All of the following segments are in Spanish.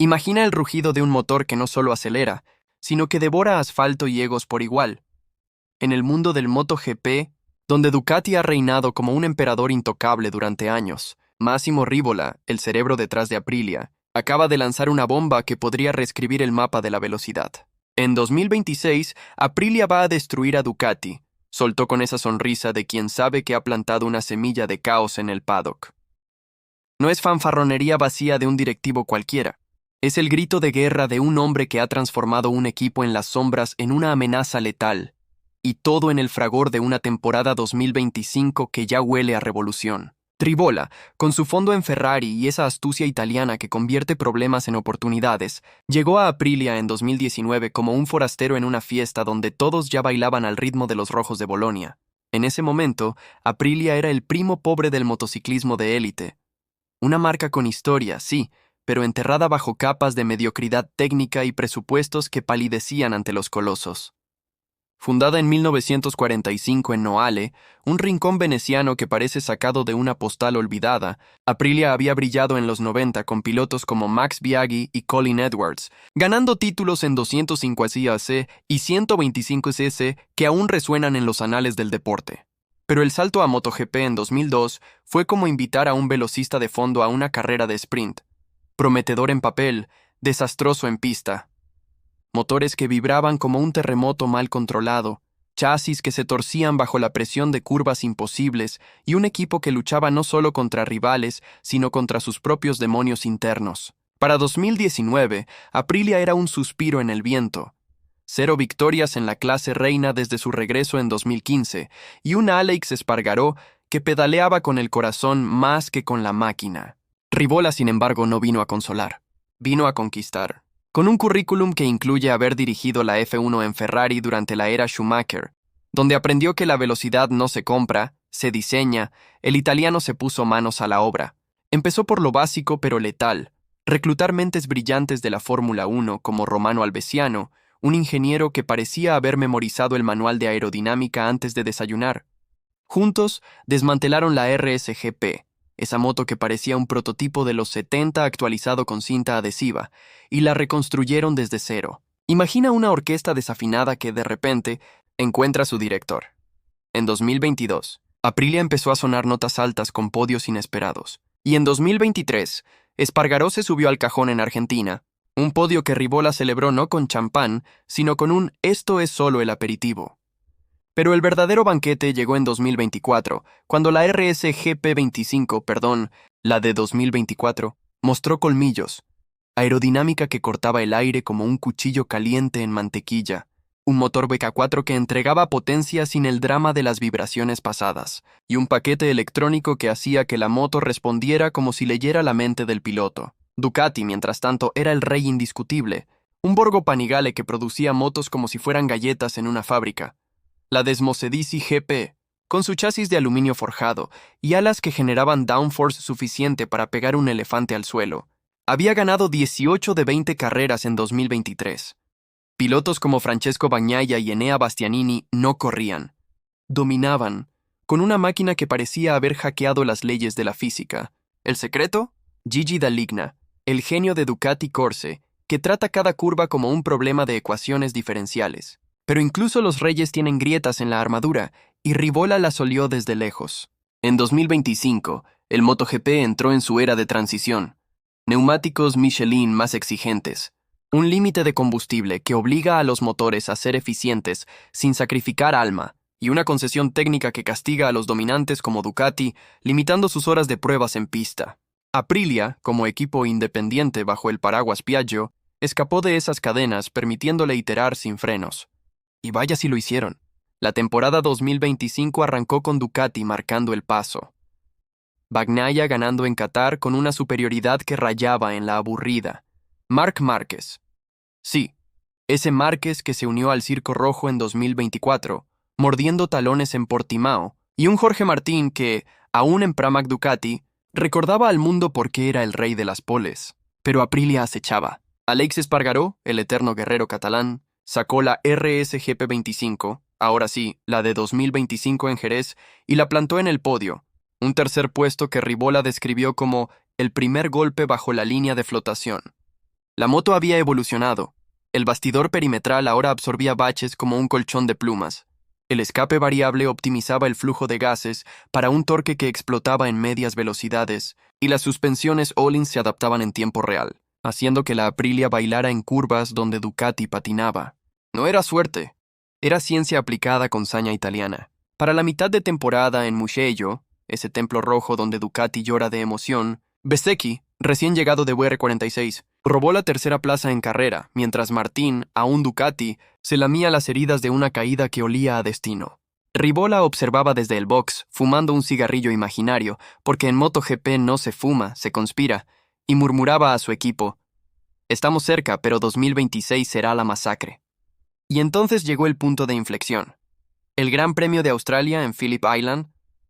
Imagina el rugido de un motor que no solo acelera, sino que devora asfalto y egos por igual. En el mundo del MotoGP, donde Ducati ha reinado como un emperador intocable durante años, Massimo Rivola, el cerebro detrás de Aprilia, acaba de lanzar una bomba que podría reescribir el mapa de la velocidad. En 2026, Aprilia va a destruir a Ducati, soltó con esa sonrisa de quien sabe que ha plantado una semilla de caos en el paddock. No es fanfarronería vacía de un directivo cualquiera. Es el grito de guerra de un hombre que ha transformado un equipo en las sombras en una amenaza letal, y todo en el fragor de una temporada 2025 que ya huele a revolución. Rivola, con su fondo en Ferrari y esa astucia italiana que convierte problemas en oportunidades, llegó a Aprilia en 2019 como un forastero en una fiesta donde todos ya bailaban al ritmo de los rojos de Bolonia. En ese momento, Aprilia era el primo pobre del motociclismo de élite. Una marca con historia, sí, pero enterrada bajo capas de mediocridad técnica y presupuestos que palidecían ante los colosos. Fundada en 1945 en Noale, un rincón veneciano que parece sacado de una postal olvidada, Aprilia había brillado en los 90 con pilotos como Max Biaggi y Colin Edwards, ganando títulos en 205cc y 125cc que aún resuenan en los anales del deporte. Pero el salto a MotoGP en 2002 fue como invitar a un velocista de fondo a una carrera de sprint. Prometedor en papel, desastroso en pista. Motores que vibraban como un terremoto mal controlado, chasis que se torcían bajo la presión de curvas imposibles y un equipo que luchaba no solo contra rivales, sino contra sus propios demonios internos. Para 2019, Aprilia era un suspiro en el viento. 0 victorias en la clase reina desde su regreso en 2015 y un Alex Espargaró que pedaleaba con el corazón más que con la máquina. Rivola, sin embargo, no vino a consolar, vino a conquistar. Con un currículum que incluye haber dirigido la F1 en Ferrari durante la era Schumacher, donde aprendió que la velocidad no se compra, se diseña, el italiano se puso manos a la obra. Empezó por lo básico pero letal, reclutar mentes brillantes de la Fórmula 1 como Romano Albesiano, un ingeniero que parecía haber memorizado el manual de aerodinámica antes de desayunar. Juntos, desmantelaron la RSGP, esa moto que parecía un prototipo de los 70 actualizado con cinta adhesiva, y la reconstruyeron desde cero. Imagina una orquesta desafinada que, de repente, encuentra a su director. En 2022, Aprilia empezó a sonar notas altas con podios inesperados. Y en 2023, Espargaró se subió al cajón en Argentina, un podio que Rivola celebró no con champán, sino con un «esto es solo el aperitivo». Pero el verdadero banquete llegó en 2024, cuando la la de 2024, mostró colmillos, aerodinámica que cortaba el aire como un cuchillo caliente en mantequilla, un motor BK4 que entregaba potencia sin el drama de las vibraciones pasadas, y un paquete electrónico que hacía que la moto respondiera como si leyera la mente del piloto. Ducati, mientras tanto, era el rey indiscutible, un Borgo Panigale que producía motos como si fueran galletas en una fábrica. La Desmosedici GP, con su chasis de aluminio forjado y alas que generaban downforce suficiente para pegar un elefante al suelo, había ganado 18 de 20 carreras en 2023. Pilotos como Francesco Bagnaia y Enea Bastianini no corrían. Dominaban, con una máquina que parecía haber hackeado las leyes de la física. ¿El secreto? Gigi Dall'Igna, el genio de Ducati Corse, que trata cada curva como un problema de ecuaciones diferenciales. Pero incluso los reyes tienen grietas en la armadura, y Rivola las olió desde lejos. En 2025, el MotoGP entró en su era de transición. Neumáticos Michelin más exigentes. Un límite de combustible que obliga a los motores a ser eficientes sin sacrificar alma, y una concesión técnica que castiga a los dominantes como Ducati, limitando sus horas de pruebas en pista. Aprilia, como equipo independiente bajo el paraguas Piaggio, escapó de esas cadenas permitiéndole iterar sin frenos. Y vaya si lo hicieron. La temporada 2025 arrancó con Ducati marcando el paso. Bagnaia ganando en Qatar con una superioridad que rayaba en la aburrida. Marc Márquez. Sí, ese Márquez que se unió al Circo Rojo en 2024, mordiendo talones en Portimao, y un Jorge Martín que, aún en Pramac Ducati, recordaba al mundo por qué era el rey de las poles. Pero Aprilia acechaba. Alex Espargaró, el eterno guerrero catalán, sacó la RSGP 25, ahora sí, la de 2025 en Jerez, y la plantó en el podio, un tercer puesto que Rivola describió como el primer golpe bajo la línea de flotación. La moto había evolucionado. El bastidor perimetral ahora absorbía baches como un colchón de plumas. El escape variable optimizaba el flujo de gases para un torque que explotaba en medias velocidades, y las suspensiones Öhlins se adaptaban en tiempo real, haciendo que la Aprilia bailara en curvas donde Ducati patinaba. No era suerte, era ciencia aplicada con saña italiana. Para la mitad de temporada en Mugello, ese templo rojo donde Ducati llora de emoción, Bezzecchi, recién llegado de VR46, robó la tercera plaza en carrera, mientras Martín, aún Ducati, se lamía las heridas de una caída que olía a destino. Rivola observaba desde el box, fumando un cigarrillo imaginario, porque en MotoGP no se fuma, se conspira, y murmuraba a su equipo: «Estamos cerca, pero 2026 será la masacre». Y entonces llegó el punto de inflexión. El Gran Premio de Australia en Phillip Island,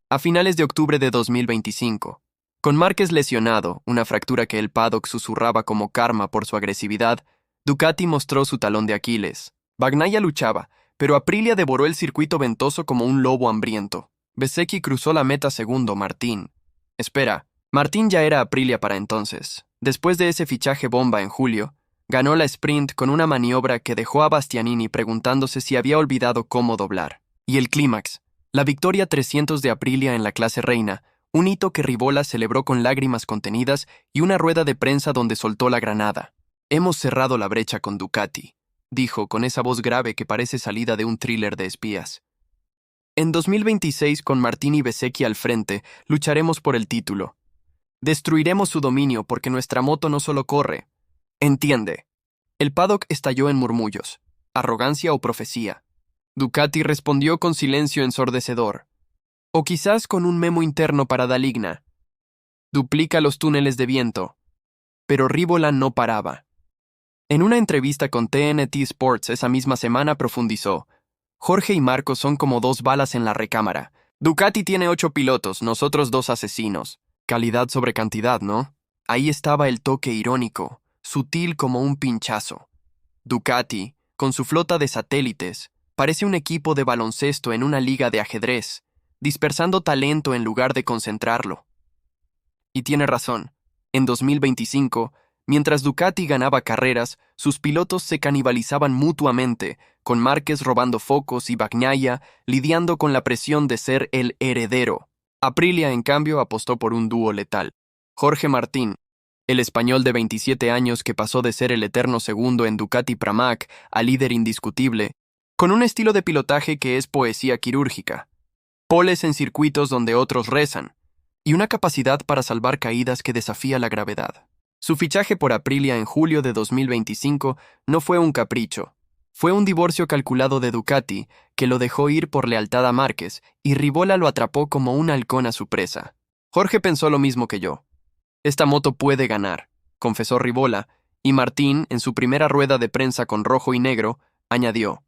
a finales de octubre de 2025. Con Márquez lesionado, una fractura que el paddock susurraba como karma por su agresividad, Ducati mostró su talón de Aquiles. Bagnaia luchaba, pero Aprilia devoró el circuito ventoso como un lobo hambriento. Bezzecchi cruzó la meta segundo, Martín. Espera, Martín ya era Aprilia para entonces. Después de ese fichaje bomba en julio, ganó la sprint con una maniobra que dejó a Bastianini preguntándose si había olvidado cómo doblar. Y el clímax, la victoria 300 de Aprilia en la clase reina, un hito que Rivola celebró con lágrimas contenidas y una rueda de prensa donde soltó la granada. «Hemos cerrado la brecha con Ducati», dijo con esa voz grave que parece salida de un thriller de espías. «En 2026, con Martín y Bezzecchi al frente, lucharemos por el título. Destruiremos su dominio porque nuestra moto no solo corre. Entiende». El paddock estalló en murmullos, arrogancia o profecía. Ducati respondió con silencio ensordecedor. O quizás con un memo interno para Daligna. Duplica los túneles de viento. Pero Rivola no paraba. En una entrevista con TNT Sports esa misma semana profundizó: «Jorge y Marco son como dos balas en la recámara. Ducati tiene 8 pilotos, nosotros 2 asesinos. Calidad sobre cantidad, ¿no?» Ahí estaba el toque irónico, sutil como un pinchazo. Ducati, con su flota de satélites, parece un equipo de baloncesto en una liga de ajedrez, dispersando talento en lugar de concentrarlo. Y tiene razón. En 2025, mientras Ducati ganaba carreras, sus pilotos se canibalizaban mutuamente, con Márquez robando focos y Bagnaia lidiando con la presión de ser el heredero. Aprilia, en cambio, apostó por un dúo letal. Jorge Martín, el español de 27 años que pasó de ser el eterno segundo en Ducati Pramac a líder indiscutible, con un estilo de pilotaje que es poesía quirúrgica. Poles en circuitos donde otros rezan, y una capacidad para salvar caídas que desafía la gravedad. Su fichaje por Aprilia en julio de 2025 no fue un capricho. Fue un divorcio calculado de Ducati, que lo dejó ir por lealtad a Márquez, y Rivola lo atrapó como un halcón a su presa. Jorge pensó lo mismo que yo. «Esta moto puede ganar», confesó Rivola, y Martín, en su primera rueda de prensa con rojo y negro, añadió: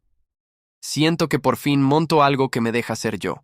«Siento que por fin monto algo que me deja ser yo».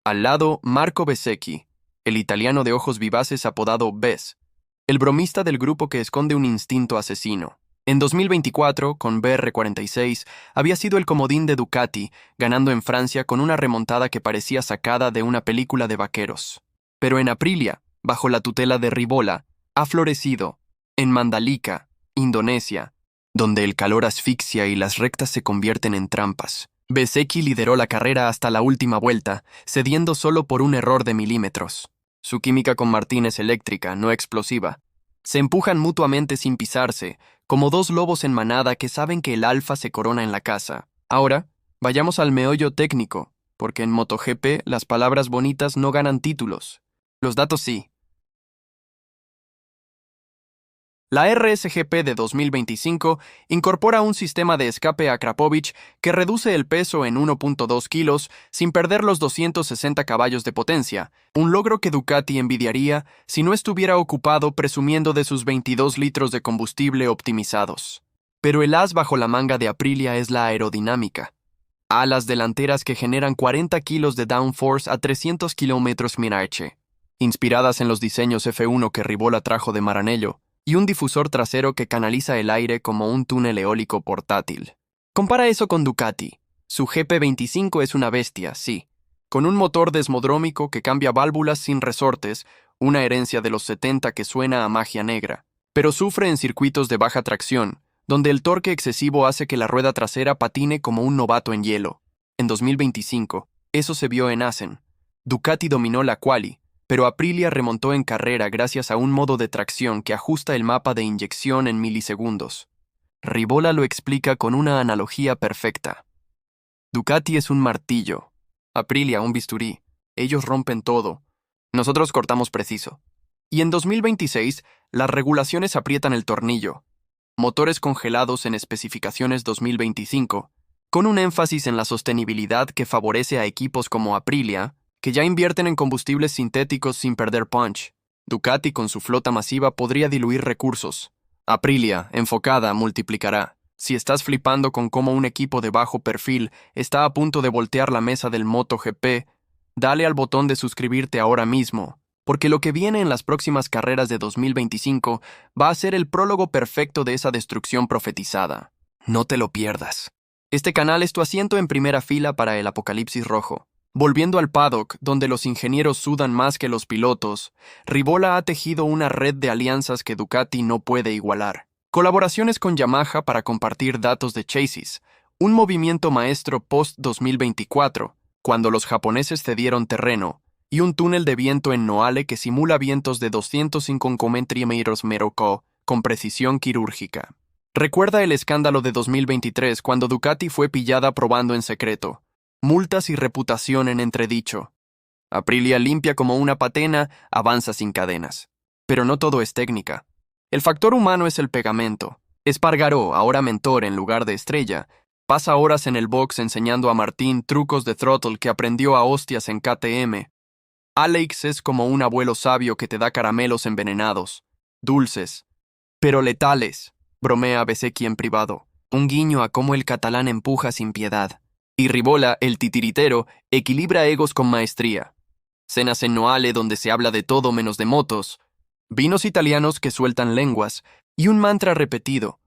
Al lado, Marco Bezzecchi, el italiano de ojos vivaces apodado Bez, el bromista del grupo que esconde un instinto asesino. En 2024, con BR46, había sido el comodín de Ducati, ganando en Francia con una remontada que parecía sacada de una película de vaqueros. Pero en Aprilia, bajo la tutela de Rivola, ha florecido, en Mandalika, Indonesia, donde el calor asfixia y las rectas se convierten en trampas. Bezzecchi lideró la carrera hasta la última vuelta, cediendo solo por un error de milímetros. Su química con Martín es eléctrica, no explosiva. Se empujan mutuamente sin pisarse, como dos lobos en manada que saben que el alfa se corona en la caza. Ahora, vayamos al meollo técnico, porque en MotoGP las palabras bonitas no ganan títulos. Los datos sí. La RSGP de 2025 incorpora un sistema de escape a Krapovic que reduce el peso en 1.2 kilos sin perder los 260 caballos de potencia, un logro que Ducati envidiaría si no estuviera ocupado presumiendo de sus 22 litros de combustible optimizados. Pero el as bajo la manga de Aprilia es la aerodinámica. Alas delanteras que generan 40 kilos de downforce a 300 km/h, inspiradas en los diseños F1 que Rivola trajo de Maranello, y un difusor trasero que canaliza el aire como un túnel eólico portátil. Compara eso con Ducati. Su GP25 es una bestia, sí, con un motor desmodrómico que cambia válvulas sin resortes, una herencia de los 70 que suena a magia negra. pero sufre en circuitos de baja tracción, donde el torque excesivo hace que la rueda trasera patine como un novato en hielo. En 2025, eso se vio en Assen. Ducati dominó la quali, pero Aprilia remontó en carrera gracias a un modo de tracción que ajusta el mapa de inyección en milisegundos. Rivola lo explica con una analogía perfecta. Ducati es un martillo, Aprilia un bisturí. Ellos rompen todo. Nosotros cortamos preciso. Y en 2026, las regulaciones aprietan el tornillo. Motores congelados en especificaciones 2025, con un énfasis en la sostenibilidad que favorece a equipos como Aprilia, que ya invierten en combustibles sintéticos sin perder punch. Ducati con su flota masiva podría diluir recursos. Aprilia, enfocada, multiplicará. Si estás flipando con cómo un equipo de bajo perfil está a punto de voltear la mesa del MotoGP, dale al botón de suscribirte ahora mismo, porque lo que viene en las próximas carreras de 2025 va a ser el prólogo perfecto de esa destrucción profetizada. No te lo pierdas. Este canal es tu asiento en primera fila para el apocalipsis rojo. Volviendo al paddock, donde los ingenieros sudan más que los pilotos, Rivola ha tejido una red de alianzas que Ducati no puede igualar. Colaboraciones con Yamaha para compartir datos de chasis, un movimiento maestro post-2024, cuando los japoneses cedieron terreno, y un túnel de viento en Noale que simula vientos de 205 km/h con precisión quirúrgica. Recuerda el escándalo de 2023 cuando Ducati fue pillada probando en secreto. Multas y reputación en entredicho. Aprilia limpia como una patena, avanza sin cadenas. Pero no todo es técnica. El factor humano es el pegamento. Espargaró, ahora mentor en lugar de estrella, pasa horas en el box enseñando a Martín trucos de throttle que aprendió a hostias en KTM. Alex es como un abuelo sabio que te da caramelos envenenados, dulces, pero letales, bromea Bezzecchi en privado. Un guiño a cómo el catalán empuja sin piedad. Y Rivola, el titiritero, equilibra egos con maestría. Cenas en Noale donde se habla de todo menos de motos, vinos italianos que sueltan lenguas, y un mantra repetido.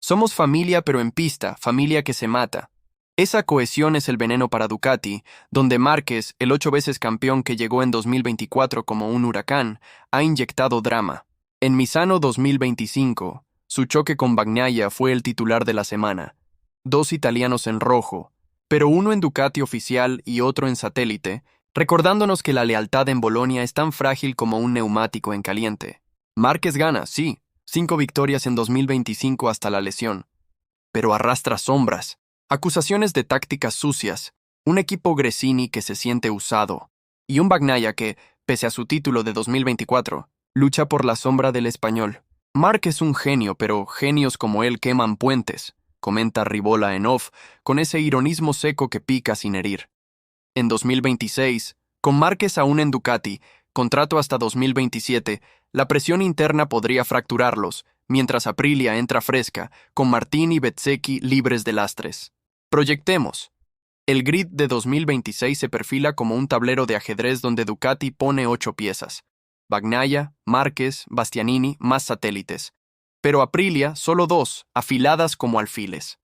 Somos familia pero en pista, familia que se mata. Esa cohesión es el veneno para Ducati, donde Márquez, el 8 veces campeón que llegó en 2024 como un huracán, ha inyectado drama. En Misano 2025, su choque con Bagnaia fue el titular de la semana. 2 italianos en rojo, pero uno en Ducati oficial y otro en satélite, recordándonos que la lealtad en Bolonia es tan frágil como un neumático en caliente. Márquez gana, sí, 5 victorias en 2025 hasta la lesión, pero arrastra sombras, acusaciones de tácticas sucias, un equipo Gresini que se siente usado, y un Bagnaia que, pese a su título de 2024, lucha por la sombra del español. Márquez es un genio, pero genios como él queman puentes, comenta Rivola en off, con ese ironismo seco que pica sin herir. En 2026, con Márquez aún en Ducati, contrato hasta 2027, la presión interna podría fracturarlos, mientras Aprilia entra fresca, con Martín y Bezzecchi libres de lastres. Proyectemos. El grid de 2026 se perfila como un tablero de ajedrez donde Ducati pone 8 piezas. Bagnaia, Márquez, Bastianini, más satélites. Pero Aprilia, solo 2, afiladas como alfiles.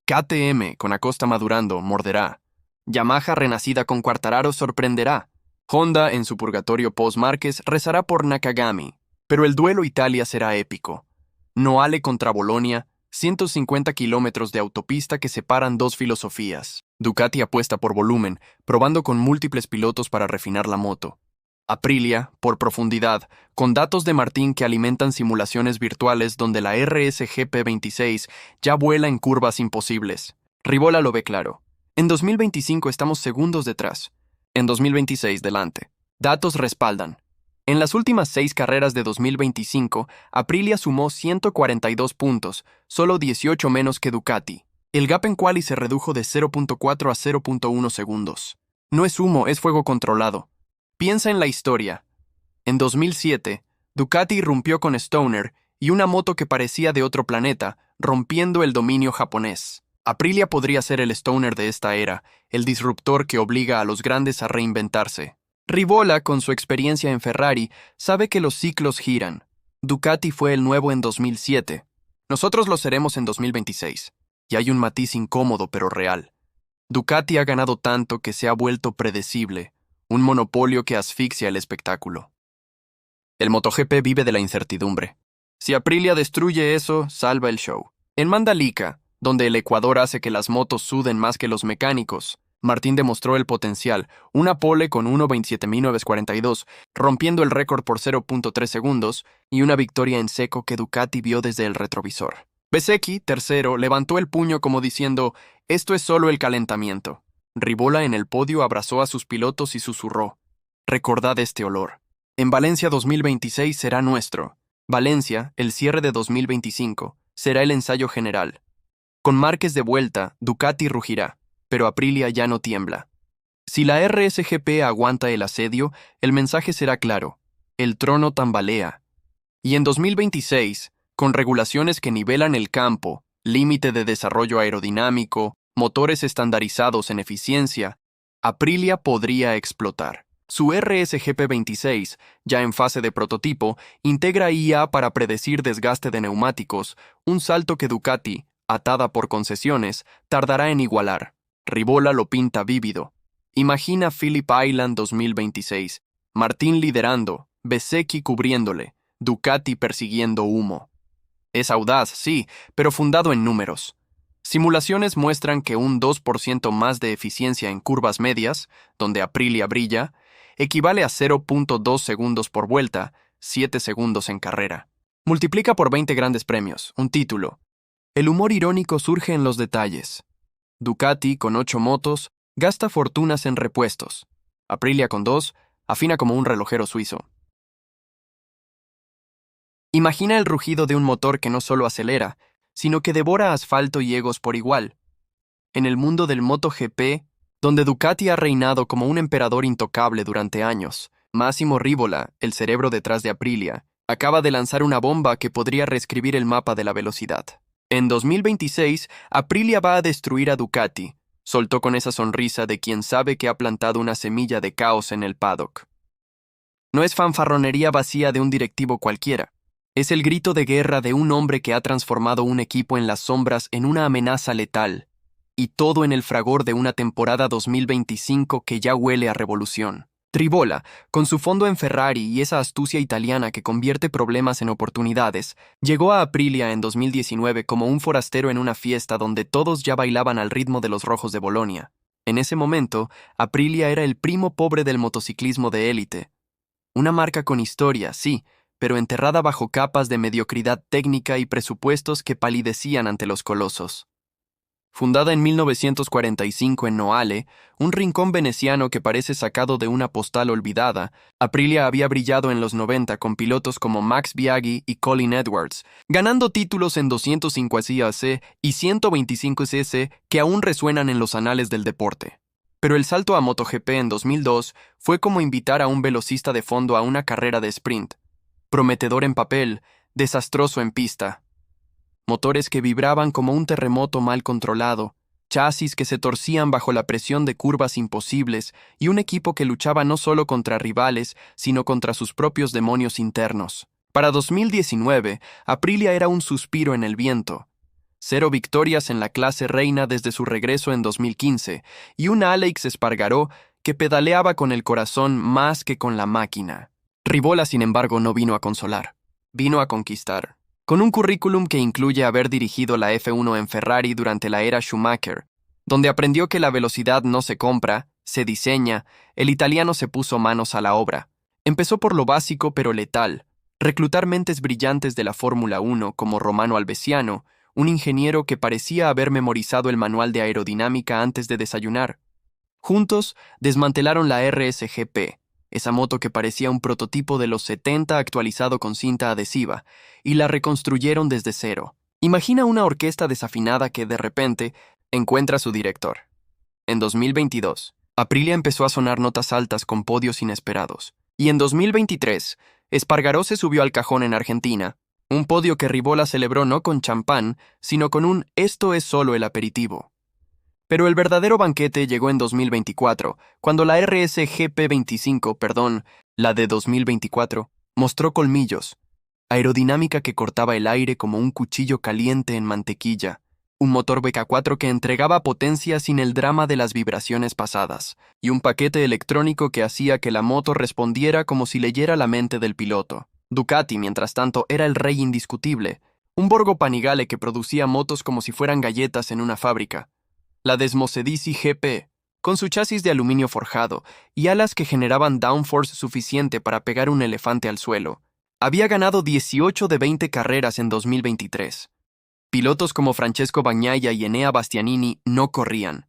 KTM, con Acosta madurando, morderá. Yamaha, renacida con Quartararo, sorprenderá. Honda, en su purgatorio post-Márquez, rezará por Nakagami. Pero el duelo Italia será épico. Noale contra Bolonia, 150 kilómetros de autopista que separan 2 filosofías. Ducati apuesta por volumen, probando con múltiples pilotos para refinar la moto. Aprilia, por profundidad, con datos de Martín que alimentan simulaciones virtuales donde la RSGP26 ya vuela en curvas imposibles. Rivola lo ve claro. En 2025 estamos segundos detrás. En 2026 delante. Datos respaldan. En las últimas 6 carreras de 2025, Aprilia sumó 142 puntos, solo 18 menos que Ducati. El gap en quali se redujo de 0.4 a 0.1 segundos. No es humo, es fuego controlado. Piensa en la historia. En 2007, Ducati irrumpió con Stoner y una moto que parecía de otro planeta, rompiendo el dominio japonés. Aprilia podría ser el Stoner de esta era, el disruptor que obliga a los grandes a reinventarse. Rivola, con su experiencia en Ferrari, sabe que los ciclos giran. Ducati fue el nuevo en 2007. Nosotros lo seremos en 2026. Y hay un matiz incómodo pero real. Ducati ha ganado tanto que se ha vuelto predecible, un monopolio que asfixia el espectáculo. El MotoGP vive de la incertidumbre. Si Aprilia destruye eso, salva el show. En Mandalika, donde el Ecuador hace que las motos suden más que los mecánicos, Martín demostró el potencial, una pole con 1.27.942, rompiendo el récord por 0.3 segundos, y una victoria en seco que Ducati vio desde el retrovisor. Bezzecchi, tercero, levantó el puño como diciendo, «Esto es solo el calentamiento». Rivola en el podio abrazó a sus pilotos y susurró, «Recordad este olor. En Valencia 2026 será nuestro. Valencia, el cierre de 2025, será el ensayo general. Con Márquez de vuelta, Ducati rugirá, pero Aprilia ya no tiembla. Si la RSGP aguanta el asedio, el mensaje será claro, el trono tambalea. Y en 2026, con regulaciones que nivelan el campo, límite de desarrollo aerodinámico, motores estandarizados en eficiencia, Aprilia podría explotar. Su RSGP 26, ya en fase de prototipo, integra IA para predecir desgaste de neumáticos, un salto que Ducati, atada por concesiones, tardará en igualar. Rivola lo pinta vívido. Imagina Phillip Island 2026, Martín liderando, Bezzecchi cubriéndole, Ducati persiguiendo humo. Es audaz, sí, pero fundado en números. Simulaciones muestran que un 2% más de eficiencia en curvas medias, donde Aprilia brilla, equivale a 0.2 segundos por vuelta, 7 segundos en carrera. Multiplica por 20 grandes premios, un título. El humor irónico surge en los detalles. Ducati, con 8 motos, gasta fortunas en repuestos. Aprilia, con 2, afina como un relojero suizo. Imagina el rugido de un motor que no solo acelera, sino que devora asfalto y egos por igual. En el mundo del MotoGP, donde Ducati ha reinado como un emperador intocable durante años, Massimo Rivola, el cerebro detrás de Aprilia, acaba de lanzar una bomba que podría reescribir el mapa de la velocidad. En 2026, Aprilia va a destruir a Ducati, soltó con esa sonrisa de quien sabe que ha plantado una semilla de caos en el paddock. No es fanfarronería vacía de un directivo cualquiera. Es el grito de guerra de un hombre que ha transformado un equipo en las sombras en una amenaza letal, y todo en el fragor de una temporada 2025 que ya huele a revolución. Rivola, con su fondo en Ferrari y esa astucia italiana que convierte problemas en oportunidades, llegó a Aprilia en 2019 como un forastero en una fiesta donde todos ya bailaban al ritmo de los rojos de Bolonia. En ese momento, Aprilia era el primo pobre del motociclismo de élite. Una marca con historia, sí, pero enterrada bajo capas de mediocridad técnica y presupuestos que palidecían ante los colosos. Fundada en 1945 en Noale, un rincón veneciano que parece sacado de una postal olvidada, Aprilia había brillado en los 90 con pilotos como Max Biaggi y Colin Edwards, ganando títulos en 205cc y 125cc que aún resuenan en los anales del deporte. Pero el salto a MotoGP en 2002 fue como invitar a un velocista de fondo a una carrera de sprint. Prometedor en papel, desastroso en pista. Motores que vibraban como un terremoto mal controlado, chasis que se torcían bajo la presión de curvas imposibles y un equipo que luchaba no solo contra rivales, sino contra sus propios demonios internos. Para 2019, Aprilia era un suspiro en el viento. 0 victorias en la clase reina desde su regreso en 2015 y un Alex Espargaró que pedaleaba con el corazón más que con la máquina. Rivola, sin embargo, no vino a consolar. Vino a conquistar. Con un currículum que incluye haber dirigido la F1 en Ferrari durante la era Schumacher, donde aprendió que la velocidad no se compra, se diseña, el italiano se puso manos a la obra. Empezó por lo básico pero letal, reclutar mentes brillantes de la Fórmula 1 como Romano Albesiano, un ingeniero que parecía haber memorizado el manual de aerodinámica antes de desayunar. Juntos, desmantelaron la RSGP, esa moto que parecía un prototipo de los 70 actualizado con cinta adhesiva, y la reconstruyeron desde cero. Imagina una orquesta desafinada que, de repente, encuentra a su director. En 2022, Aprilia empezó a sonar notas altas con podios inesperados. Y en 2023, Espargaró se subió al cajón en Argentina, un podio que Rivola celebró no con champán, sino con un «esto es solo el aperitivo». Pero el verdadero banquete llegó en 2024, cuando la RSGP 25, la de 2024, mostró colmillos, aerodinámica que cortaba el aire como un cuchillo caliente en mantequilla, un motor BK4 que entregaba potencia sin el drama de las vibraciones pasadas, y un paquete electrónico que hacía que la moto respondiera como si leyera la mente del piloto. Ducati, mientras tanto, era el rey indiscutible, un Borgo Panigale que producía motos como si fueran galletas en una fábrica. La Desmosedici GP, con su chasis de aluminio forjado y alas que generaban downforce suficiente para pegar un elefante al suelo, había ganado 18 de 20 carreras en 2023. Pilotos como Francesco Bagnaia y Enea Bastianini no corrían.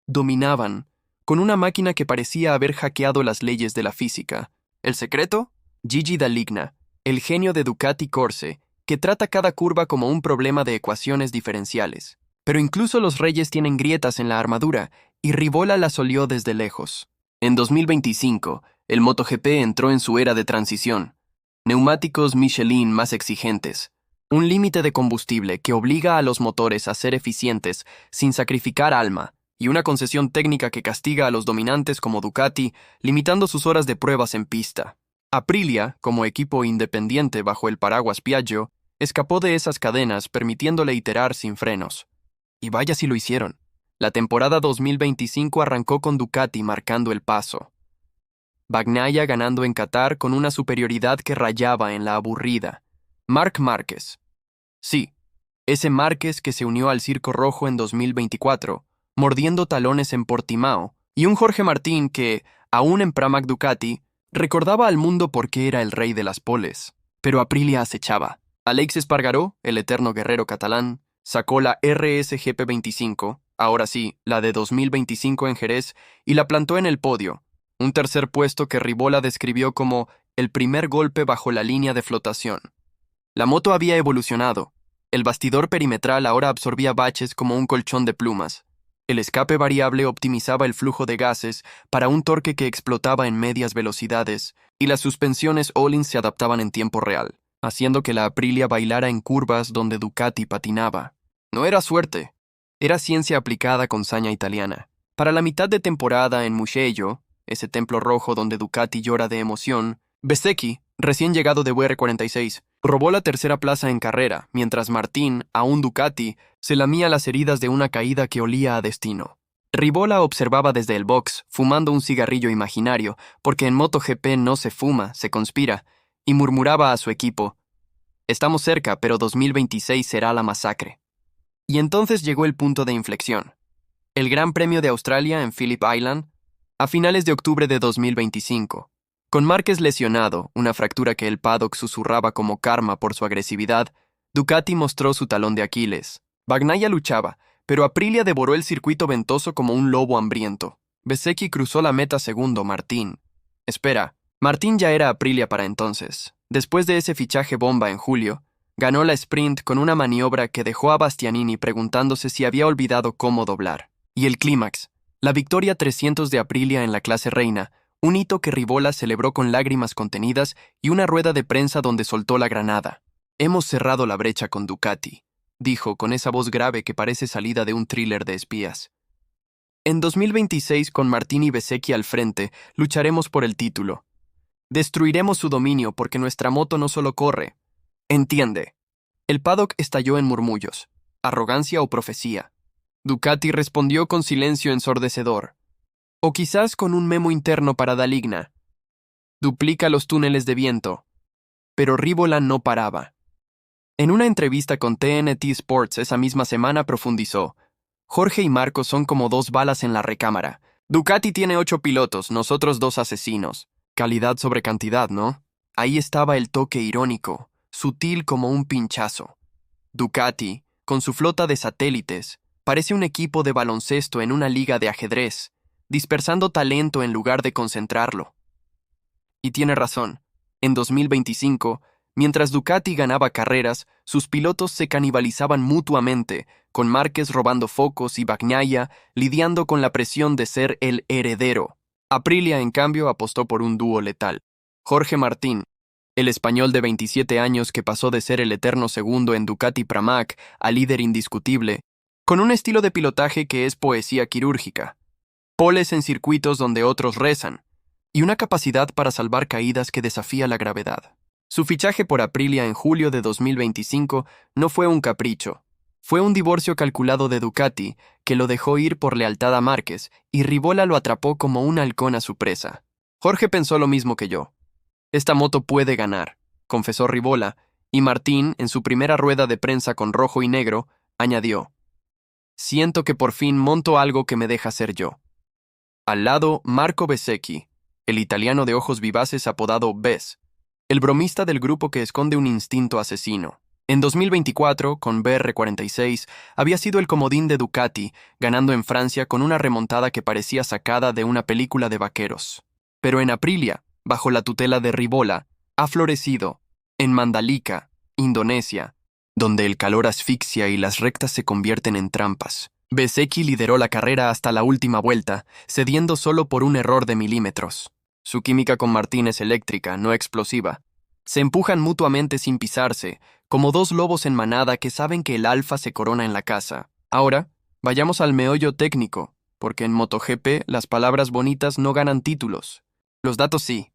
Dominaban, con una máquina que parecía haber hackeado las leyes de la física. ¿El secreto? Gigi Dall'Igna, el genio de Ducati Corse, que trata cada curva como un problema de ecuaciones diferenciales. Pero incluso los reyes tienen grietas en la armadura, y Rivola las olió desde lejos. En 2025, el MotoGP entró en su era de transición. Neumáticos Michelin más exigentes, un límite de combustible que obliga a los motores a ser eficientes sin sacrificar alma, y una concesión técnica que castiga a los dominantes como Ducati, limitando sus horas de pruebas en pista. Aprilia, como equipo independiente bajo el paraguas Piaggio, escapó de esas cadenas permitiéndole iterar sin frenos. Y vaya si lo hicieron. La temporada 2025 arrancó con Ducati marcando el paso. Bagnaia ganando en Qatar con una superioridad que rayaba en la aburrida. Marc Márquez. Sí, ese Márquez que se unió al Circo Rojo en 2024, mordiendo talones en Portimao, y un Jorge Martín que, aún en Pramac Ducati, recordaba al mundo por qué era el rey de las poles. Pero Aprilia acechaba. Aleix Espargaró, el eterno guerrero catalán, sacó la RSGP 25, ahora sí, la de 2025 en Jerez, y la plantó en el podio, un tercer puesto que Rivola describió como el primer golpe bajo la línea de flotación. La moto había evolucionado. El bastidor perimetral ahora absorbía baches como un colchón de plumas. El escape variable optimizaba el flujo de gases para un torque que explotaba en medias velocidades, y las suspensiones Öhlins se adaptaban en tiempo real, haciendo que la Aprilia bailara en curvas donde Ducati patinaba. No era suerte, era ciencia aplicada con saña italiana. Para la mitad de temporada en Mugello, ese templo rojo donde Ducati llora de emoción, Bezzecchi, recién llegado de VR46, robó la tercera plaza en carrera, mientras Martín, aún Ducati, se lamía las heridas de una caída que olía a destino. Rivola observaba desde el box, fumando un cigarrillo imaginario, porque en MotoGP no se fuma, se conspira, y murmuraba a su equipo: «Estamos cerca, pero 2026 será la masacre». Y entonces llegó el punto de inflexión. El Gran Premio de Australia en Phillip Island, a finales de octubre de 2025. Con Márquez lesionado, una fractura que el paddock susurraba como karma por su agresividad, Ducati mostró su talón de Aquiles. Bagnaia luchaba, pero Aprilia devoró el circuito ventoso como un lobo hambriento. Bezzecchi cruzó la meta segundo, Martín. Espera, Martín ya era Aprilia para entonces. Después de ese fichaje bomba en julio, ganó la sprint con una maniobra que dejó a Bastianini preguntándose si había olvidado cómo doblar. Y el clímax, la victoria 300 de Aprilia en la clase reina, un hito que Rivola celebró con lágrimas contenidas y una rueda de prensa donde soltó la granada. «Hemos cerrado la brecha con Ducati», dijo con esa voz grave que parece salida de un thriller de espías. En 2026, con Martín y Bezzecchi al frente, lucharemos por el título. Destruiremos su dominio porque nuestra moto no solo corre. Entiende. El paddock estalló en murmullos, arrogancia o profecía. Ducati respondió con silencio ensordecedor. O quizás con un memo interno para Dall'Igna. Duplica los túneles de viento. Pero Rivola no paraba. En una entrevista con TNT Sports esa misma semana profundizó: Jorge y Marco son como dos balas en la recámara. Ducati tiene 8 pilotos, nosotros 2 asesinos. Calidad sobre cantidad, ¿no? Ahí estaba el toque irónico, sutil como un pinchazo. Ducati, con su flota de satélites, parece un equipo de baloncesto en una liga de ajedrez, dispersando talento en lugar de concentrarlo. Y tiene razón. En 2025, mientras Ducati ganaba carreras, sus pilotos se canibalizaban mutuamente, con Márquez robando focos y Bagnaia lidiando con la presión de ser el heredero. Aprilia, en cambio, apostó por un dúo letal. Jorge Martín, el español de 27 años que pasó de ser el eterno segundo en Ducati Pramac a líder indiscutible, con un estilo de pilotaje que es poesía quirúrgica. Poles en circuitos donde otros rezan, y una capacidad para salvar caídas que desafía la gravedad. Su fichaje por Aprilia en julio de 2025 no fue un capricho. Fue un divorcio calculado de Ducati, que lo dejó ir por lealtad a Márquez, y Rivola lo atrapó como un halcón a su presa. Jorge pensó lo mismo que yo. Esta moto puede ganar. confesó Ribola, y Martín, en su primera rueda de prensa con rojo y negro, añadió: siento que por fin monto algo que me deja ser yo. Al lado, Marco Bezzecchi, el italiano de ojos vivaces apodado Bez, el bromista del grupo que esconde un instinto asesino. En 2024, con BR46, había sido el comodín de Ducati, ganando en Francia con una remontada que parecía sacada de una película de vaqueros. Pero en Aprilia, bajo la tutela de Ribola, ha florecido, en Mandalika, Indonesia, donde el calor asfixia y las rectas se convierten en trampas. Bezzecchi lideró la carrera hasta la última vuelta, cediendo solo por un error de milímetros. Su química con Martín es eléctrica, no explosiva. Se empujan mutuamente sin pisarse, como dos lobos en manada que saben que el alfa se corona en la casa. Ahora, vayamos al meollo técnico, porque en MotoGP las palabras bonitas no ganan títulos. Los datos sí.